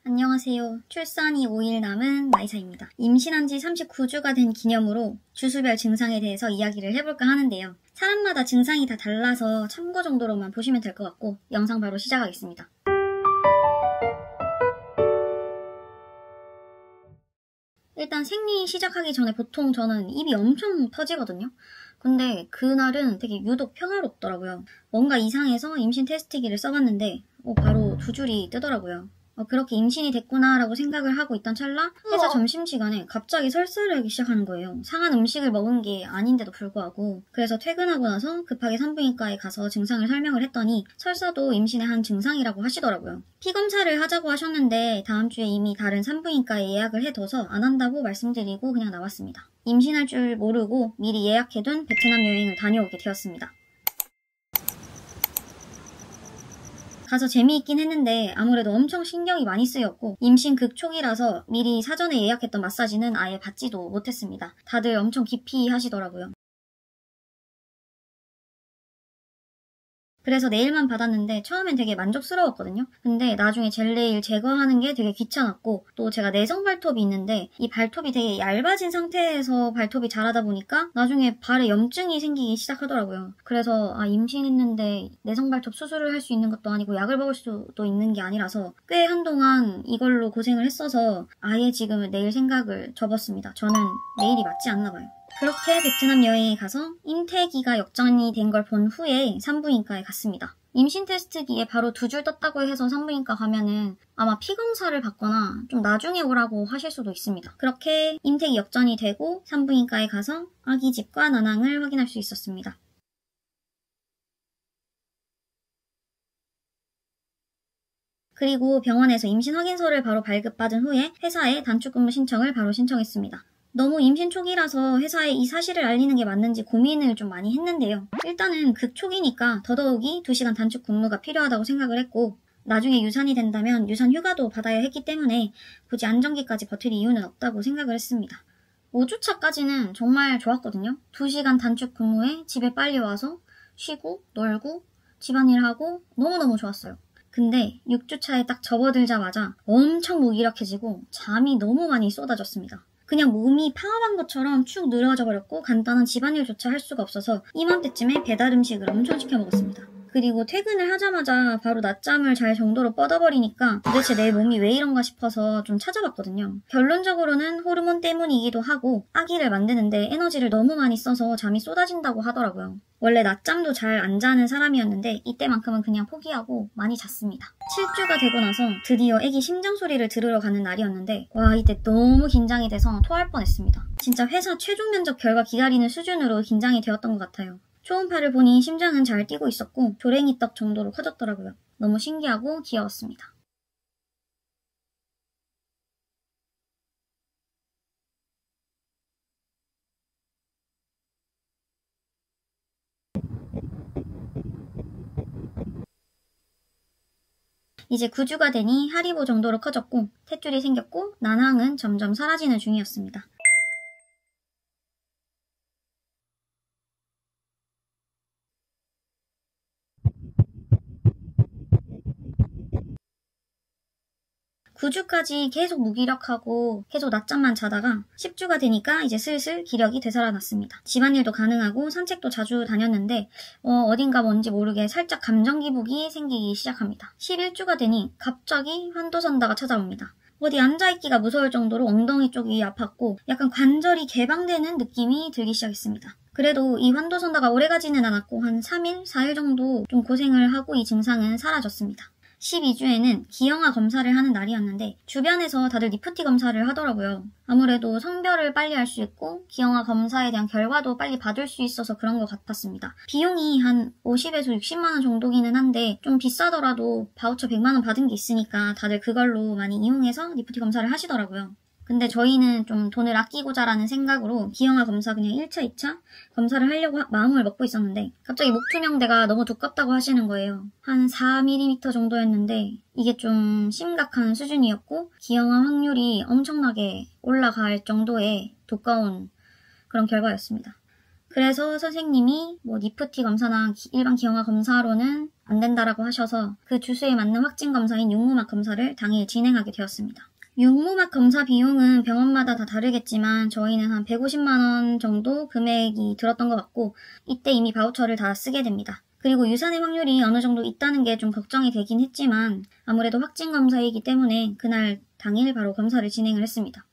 안녕하세요. 출산이 5일 남은 마이사입니다. 임신한 지 39주가 된 기념으로 주수별 증상에 대해서 이야기를 해볼까 하는데요. 사람마다 증상이 다 달라서 참고 정도로만 보시면 될 것 같고 영상 바로 시작하겠습니다. 일단 생리 시작하기 전에 보통 저는 입이 엄청 터지거든요. 근데 그날은 되게 유독 평화롭더라고요. 뭔가 이상해서 임신 테스트기를 써봤는데 바로 2줄이 뜨더라고요. 그렇게 임신이 됐구나라고 생각을 하고 있던 찰나 회사 점심시간에 갑자기 설사를 하기 시작하는 거예요. 상한 음식을 먹은 게 아닌데도 불구하고. 그래서 퇴근하고 나서 급하게 산부인과에 가서 증상을 설명을 했더니 설사도 임신의 한 증상이라고 하시더라고요. 피검사를 하자고 하셨는데 다음 주에 이미 다른 산부인과에 예약을 해둬서 안 한다고 말씀드리고 그냥 나왔습니다. 임신할 줄 모르고 미리 예약해둔 베트남 여행을 다녀오게 되었습니다. 가서 재미있긴 했는데 아무래도 엄청 신경이 많이 쓰였고 임신 극초기라서 미리 사전에 예약했던 마사지는 아예 받지도 못했습니다. 다들 엄청 기피 하시더라고요. 그래서 네일만 받았는데 처음엔 되게 만족스러웠거든요. 근데 나중에 젤네일 제거하는 게 되게 귀찮았고 또 제가 내성 발톱이 있는데 이 발톱이 되게 얇아진 상태에서 발톱이 자라다 보니까 나중에 발에 염증이 생기기 시작하더라고요. 그래서 임신했는데 내성 발톱 수술을 할 수 있는 것도 아니고 약을 먹을 수도 있는 게 아니라서 꽤 한동안 이걸로 고생을 했어서 아예 지금은 네일 생각을 접었습니다. 저는 네일이 맞지 않나 봐요. 그렇게 베트남 여행에 가서 임태기가 역전이 된 걸 본 후에 산부인과에 갔습니다. 임신 테스트기에 바로 2줄 떴다고 해서 산부인과 가면은 아마 피검사를 받거나 좀 나중에 오라고 하실 수도 있습니다. 그렇게 임태기 역전이 되고 산부인과에 가서 아기 집과 난항을 확인할 수 있었습니다. 그리고 병원에서 임신 확인서를 바로 발급받은 후에 회사에 단축근무 신청을 바로 신청했습니다. 너무 임신 초기라서 회사에 이 사실을 알리는 게 맞는지 고민을 좀 많이 했는데요. 일단은 극초기니까 더더욱이 2시간 단축 근무가 필요하다고 생각을 했고 나중에 유산이 된다면 유산 휴가도 받아야 했기 때문에 굳이 안정기까지 버틸 이유는 없다고 생각을 했습니다. 5주차까지는 정말 좋았거든요. 2시간 단축 근무에 집에 빨리 와서 쉬고 놀고 집안일하고 너무너무 좋았어요. 근데 6주차에 딱 접어들자마자 엄청 무기력해지고 잠이 너무 많이 쏟아졌습니다. 그냥 몸이 파업한 것처럼 축 늘어져 버렸고 간단한 집안일조차 할 수가 없어서 이맘때쯤에 배달 음식을 엄청 시켜 먹었습니다. 그리고 퇴근을 하자마자 바로 낮잠을 잘 정도로 뻗어버리니까 도대체 내 몸이 왜 이런가 싶어서 좀 찾아봤거든요. 결론적으로는 호르몬 때문이기도 하고 아기를 만드는데 에너지를 너무 많이 써서 잠이 쏟아진다고 하더라고요. 원래 낮잠도 잘 안 자는 사람이었는데 이때만큼은 그냥 포기하고 많이 잤습니다. 7주가 되고 나서 드디어 아기 심장 소리를 들으러 가는 날이었는데 와 이때 너무 긴장이 돼서 토할 뻔했습니다. 진짜 회사 최종 면접 결과 기다리는 수준으로 긴장이 되었던 것 같아요. 초음파를 보니 심장은 잘 뛰고 있었고 조랭이 떡 정도로 커졌더라고요. 너무 신기하고 귀여웠습니다. 이제 9주가 되니 하리보 정도로 커졌고 탯줄이 생겼고 난항은 점점 사라지는 중이었습니다. (9주까지) 계속 무기력하고 계속 낮잠만 자다가 10주가 되니까 이제 슬슬 기력이 되살아났습니다. 집안일도 가능하고 산책도 자주 다녔는데 어딘가 뭔지 모르게 살짝 감정 기복이 생기기 시작합니다. 11주가 되니 갑자기 환도선다가 찾아옵니다. 어디 앉아있기가 무서울 정도로 엉덩이 쪽이 아팠고 약간 관절이 개방되는 느낌이 들기 시작했습니다. 그래도 이 환도선다가 오래가지는 않았고 한 3일, 4일 정도 좀 고생을 하고 이 증상은 사라졌습니다. 12주에는 기형아 검사를 하는 날이었는데 주변에서 다들 니프티 검사를 하더라고요. 아무래도 성별을 빨리 알 수 있고 기형아 검사에 대한 결과도 빨리 받을 수 있어서 그런 것 같았습니다. 비용이 한 50에서 60만 원 정도기는 한데 좀 비싸더라도 바우처 100만 원 받은 게 있으니까 다들 그걸로 많이 이용해서 니프티 검사를 하시더라고요. 근데 저희는 좀 돈을 아끼고자라는 생각으로 기형아 검사 그냥 1차, 2차 검사를 하려고 마음을 먹고 있었는데 갑자기 목투명대가 너무 두껍다고 하시는 거예요. 한 4mm 정도였는데 이게 좀 심각한 수준이었고 기형아 확률이 엄청나게 올라갈 정도의 두꺼운 그런 결과였습니다. 그래서 선생님이 니프티 검사나 일반 기형아 검사로는 안 된다라고 하셔서 그 주수에 맞는 확진 검사인 육무막 검사를 당일 진행하게 되었습니다. 육무막 검사 비용은 병원마다 다 다르겠지만 저희는 한 150만 원 정도 금액이 들었던 것 같고 이때 이미 바우처를 다 쓰게 됩니다. 그리고 유산의 확률이 어느 정도 있다는 게 좀 걱정이 되긴 했지만 아무래도 확진 검사이기 때문에 그날 당일 바로 검사를 진행을 했습니다.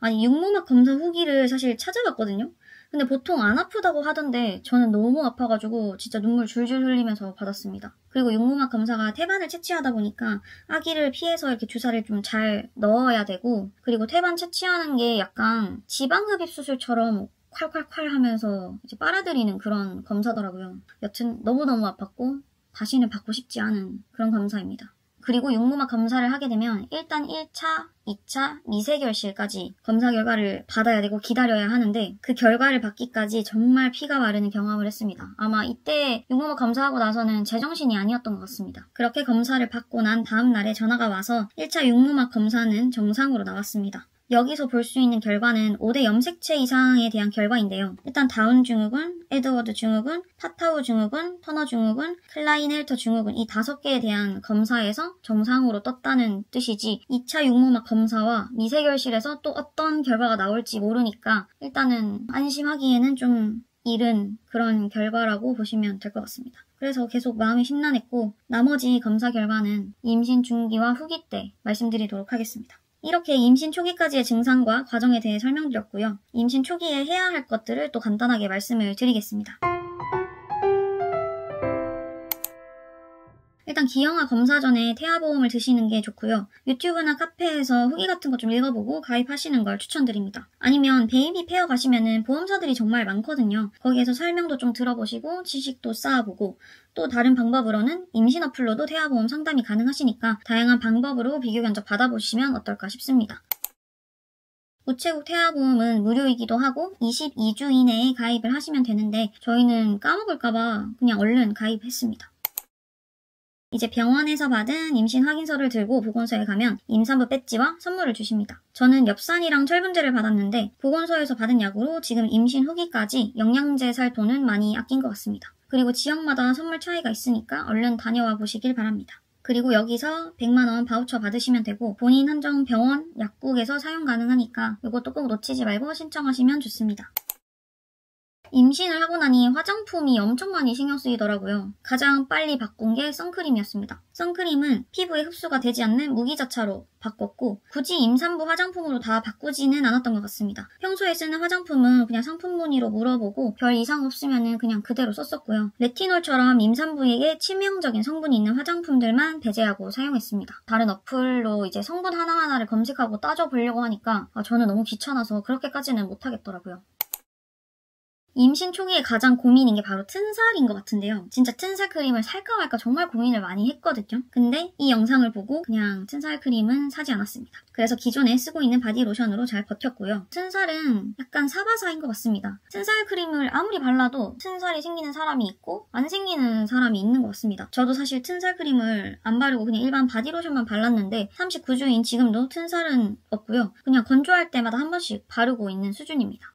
아니, 육무막 검사 후기를 사실 찾아봤거든요? 근데 보통 안 아프다고 하던데 저는 너무 아파가지고 진짜 눈물 줄줄 흘리면서 받았습니다. 그리고 육무막 검사가 태반을 채취하다 보니까 아기를 피해서 이렇게 주사를 좀 잘 넣어야 되고 그리고 태반 채취하는 게 약간 지방흡입 수술처럼 콸콸콸 하면서 이제 빨아들이는 그런 검사더라고요. 여튼 너무너무 아팠고 다시는 받고 싶지 않은 그런 검사입니다. 그리고 육무막 검사를 하게 되면 일단 1차, 2차, 미세결실까지 검사 결과를 받아야 되고 기다려야 하는데 그 결과를 받기까지 정말 피가 마르는 경험을 했습니다. 아마 이때 육무막 검사하고 나서는 제정신이 아니었던 것 같습니다. 그렇게 검사를 받고 난 다음 날에 전화가 와서 1차 육무막 검사는 정상으로 나왔습니다. 여기서 볼 수 있는 결과는 5대 염색체 이상에 대한 결과인데요. 일단 다운 증후군, 에드워드 증후군, 파타우 증후군, 터너 증후군, 클라인헬터 증후군 이 5개에 대한 검사에서 정상으로 떴다는 뜻이지 2차 육무막 검사와 미세결실에서 또 어떤 결과가 나올지 모르니까 일단은 안심하기에는 좀 이른 그런 결과라고 보시면 될 것 같습니다. 그래서 계속 마음이 심란했고 나머지 검사 결과는 임신 중기와 후기 때 말씀드리도록 하겠습니다. 이렇게 임신 초기까지의 증상과 과정에 대해 설명드렸고요. 임신 초기에 해야 할 것들을 또 간단하게 말씀을 드리겠습니다. 일단 기형아 검사 전에 태아보험을 드시는 게 좋고요. 유튜브나 카페에서 후기 같은 거 좀 읽어보고 가입하시는 걸 추천드립니다. 아니면 베이비 페어 가시면은 보험사들이 정말 많거든요. 거기에서 설명도 좀 들어보시고 지식도 쌓아보고 또 다른 방법으로는 임신 어플로도 태아보험 상담이 가능하시니까 다양한 방법으로 비교 견적 받아보시면 어떨까 싶습니다. 우체국 태아보험은 무료이기도 하고 22주 이내에 가입을 하시면 되는데 저희는 까먹을까봐 그냥 얼른 가입했습니다. 이제 병원에서 받은 임신 확인서를 들고 보건소에 가면 임산부 배지와 선물을 주십니다. 저는 엽산이랑 철분제를 받았는데 보건소에서 받은 약으로 지금 임신 후기까지 영양제 살 돈은 많이 아낀 것 같습니다. 그리고 지역마다 선물 차이가 있으니까 얼른 다녀와 보시길 바랍니다. 그리고 여기서 100만원 바우처 받으시면 되고 본인 한정 병원, 약국에서 사용 가능하니까 이것도 꼭 놓치지 말고 신청하시면 좋습니다. 임신을 하고 나니 화장품이 엄청 많이 신경 쓰이더라고요. 가장 빨리 바꾼 게 선크림이었습니다. 선크림은 피부에 흡수가 되지 않는 무기자차로 바꿨고 굳이 임산부 화장품으로 다 바꾸지는 않았던 것 같습니다. 평소에 쓰는 화장품은 그냥 상품 문의로 물어보고 별 이상 없으면 그냥 그대로 썼었고요. 레티놀처럼 임산부에게 치명적인 성분이 있는 화장품들만 배제하고 사용했습니다. 다른 어플로 이제 성분 하나하나를 검색하고 따져보려고 하니까 저는 너무 귀찮아서 그렇게까지는 못하겠더라고요. 임신 초기에 가장 고민인 게 바로 튼살인 것 같은데요. 진짜 튼살 크림을 살까 말까 정말 고민을 많이 했거든요. 근데 이 영상을 보고 그냥 튼살 크림은 사지 않았습니다. 그래서 기존에 쓰고 있는 바디로션으로 잘 버텼고요. 튼살은 약간 사바사인 것 같습니다. 튼살 크림을 아무리 발라도 튼살이 생기는 사람이 있고 안 생기는 사람이 있는 것 같습니다. 저도 사실 튼살 크림을 안 바르고 그냥 일반 바디로션만 발랐는데 39주인 지금도 튼살은 없고요. 그냥 건조할 때마다 한 번씩 바르고 있는 수준입니다.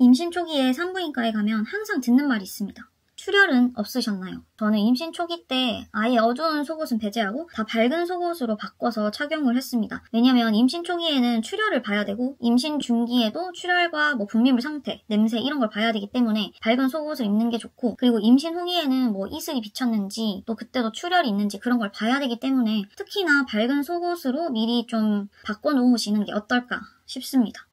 임신 초기에 산부인과에 가면 항상 듣는 말이 있습니다. 출혈은 없으셨나요? 저는 임신 초기 때 아예 어두운 속옷은 배제하고 다 밝은 속옷으로 바꿔서 착용을 했습니다. 왜냐면 임신 초기에는 출혈을 봐야 되고 임신 중기에도 출혈과 분비물 상태, 냄새 이런 걸 봐야 되기 때문에 밝은 속옷을 입는 게 좋고 그리고 임신 후기에는 이슬이 비쳤는지 또 그때도 출혈이 있는지 그런 걸 봐야 되기 때문에 특히나 밝은 속옷으로 미리 좀 바꿔놓으시는 게 어떨까 싶습니다.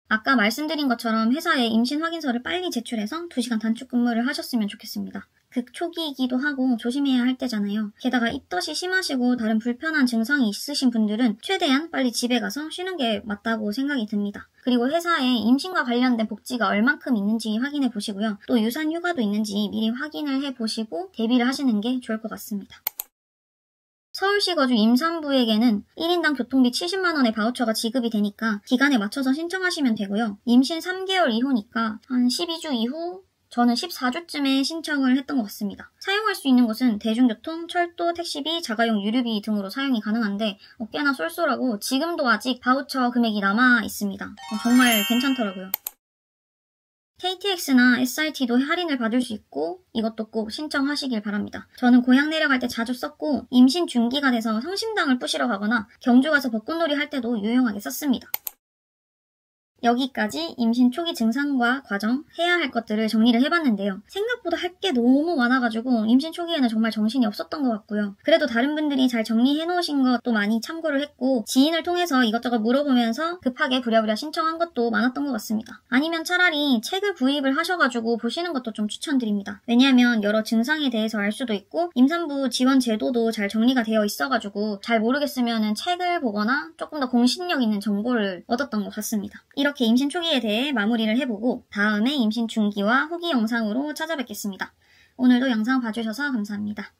아까 말씀드린 것처럼 회사에 임신 확인서를 빨리 제출해서 2시간 단축 근무를 하셨으면 좋겠습니다. 극초기이기도 하고 조심해야 할 때잖아요. 게다가 입덧이 심하시고 다른 불편한 증상이 있으신 분들은 최대한 빨리 집에 가서 쉬는 게 맞다고 생각이 듭니다. 그리고 회사에 임신과 관련된 복지가 얼만큼 있는지 확인해 보시고요. 또 유산 휴가도 있는지 미리 확인을 해 보시고 대비를 하시는 게 좋을 것 같습니다. 서울시 거주 임산부에게는 1인당 교통비 70만원의 바우처가 지급이 되니까 기간에 맞춰서 신청하시면 되고요. 임신 3개월 이후니까 한 12주 이후 저는 14주쯤에 신청을 했던 것 같습니다. 사용할 수 있는 것은 대중교통, 철도, 택시비, 자가용 유류비 등으로 사용이 가능한데 꽤나 쏠쏠하고 지금도 아직 바우처 금액이 남아 있습니다. 정말 괜찮더라고요. KTX나 SRT도 할인을 받을 수 있고 이것도 꼭 신청하시길 바랍니다. 저는 고향 내려갈 때 자주 썼고 임신 중기가 돼서 성심당을 부시러 가거나 경주 가서 벚꽃놀이 할 때도 유용하게 썼습니다. 여기까지 임신 초기 증상과 과정, 해야 할 것들을 정리를 해봤는데요. 생각보다 할 게 너무 많아가지고 임신 초기에는 정말 정신이 없었던 것 같고요. 그래도 다른 분들이 잘 정리해놓으신 것도 많이 참고를 했고 지인을 통해서 이것저것 물어보면서 급하게 부랴부랴 신청한 것도 많았던 것 같습니다. 아니면 차라리 책을 구입을 하셔가지고 보시는 것도 좀 추천드립니다. 왜냐하면 여러 증상에 대해서 알 수도 있고 임산부 지원 제도도 잘 정리가 되어 있어가지고 잘 모르겠으면 책을 보거나 조금 더 공신력 있는 정보를 얻었던 것 같습니다. 이렇게 임신 초기에 대해 마무리를 해보고 다음에 임신 중기와 후기 영상으로 찾아뵙겠습니다. 오늘도 영상 봐주셔서 감사합니다.